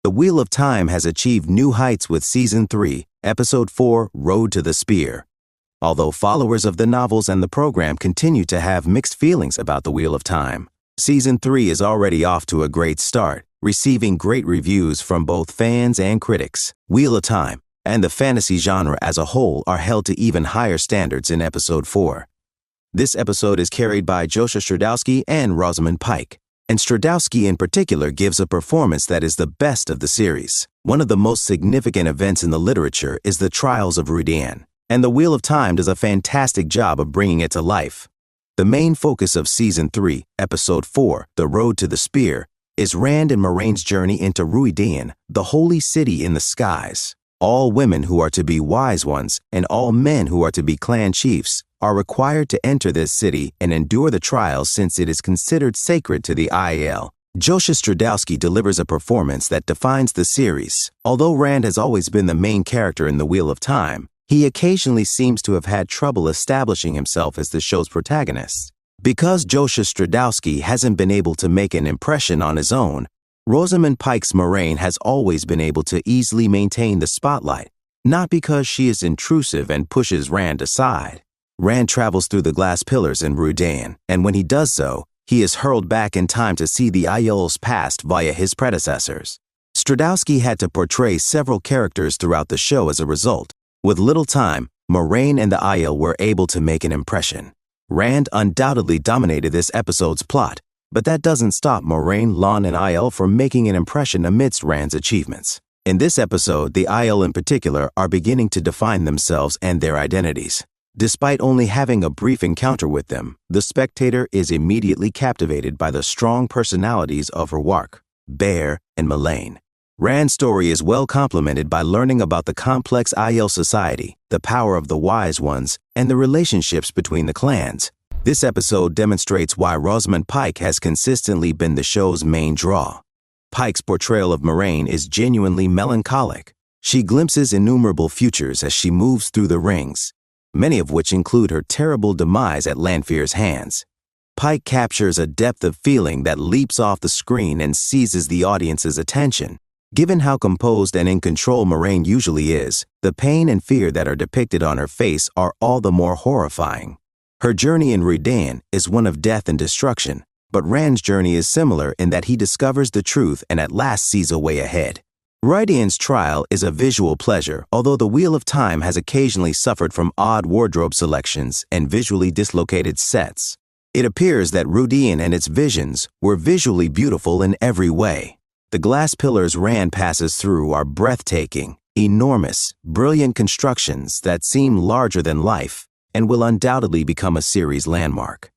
The Wheel of Time has achieved new heights with Season 3, Episode 4, Road to the Spear. Although followers of the novels and the program continue to have mixed feelings about The Wheel of Time, Season 3 is already off to a great start, receiving great reviews from both fans and critics. Wheel of Time and the fantasy genre as a whole are held to even higher standards in Episode 4. This episode is carried by Josha Stradowski and Rosamund Pike, and Stradowski in particular gives a performance that is the best of the series. One of the most significant events in the literature is the trials of Rudian, and The Wheel of Time does a fantastic job of bringing it to life. The main focus of Season 3, Episode 4, The Road to the Spear, is Rand and Moraine's journey into Ruidian, the holy city in the skies. All women who are to be wise ones and all men who are to be clan chiefs are required to enter this city and endure the trials since it is considered sacred to the IL. Josha Stradowski delivers a performance that defines the series. Although Rand has always been the main character in The Wheel of Time, he occasionally seems to have had trouble establishing himself as the show's protagonist. Because Josha Stradowski hasn't been able to make an impression on his own, Rosamund Pike's Moraine has always been able to easily maintain the spotlight, not because she is intrusive and pushes Rand aside. Rand travels through the glass pillars in Ruidian, and when he does so, he is hurled back in time to see the Aiel's past via his predecessors. Stradowski had to portray several characters throughout the show as a result. With little time, Moraine and the Aiel were able to make an impression. Rand undoubtedly dominated this episode's plot, but that doesn't stop Moraine, Lon, and Aiel from making an impression amidst Rand's achievements. In this episode, the Aiel in particular are beginning to define themselves and their identities. Despite only having a brief encounter with them, the spectator is immediately captivated by the strong personalities of Roark, Bear, and Melaine. Rand's story is well complemented by learning about the complex Aiel society, the power of the Wise Ones, and the relationships between the clans. This episode demonstrates why Rosamund Pike has consistently been the show's main draw. Pike's portrayal of Moraine is genuinely melancholic. She glimpses innumerable futures as she moves through the rings, many of which include her terrible demise at Lanfear's hands. Pike captures a depth of feeling that leaps off the screen and seizes the audience's attention. Given how composed and in control Moraine usually is, the pain and fear that are depicted on her face are all the more horrifying. Her journey in Ruidian is one of death and destruction, but Rand's journey is similar in that he discovers the truth and at last sees a way ahead. Ruidian's trial is a visual pleasure, although The Wheel of Time has occasionally suffered from odd wardrobe selections and visually dislocated sets. It appears that Ruidian and its visions were visually beautiful in every way. The glass pillars Rand passes through are breathtaking, enormous, brilliant constructions that seem larger than life and will undoubtedly become a series landmark.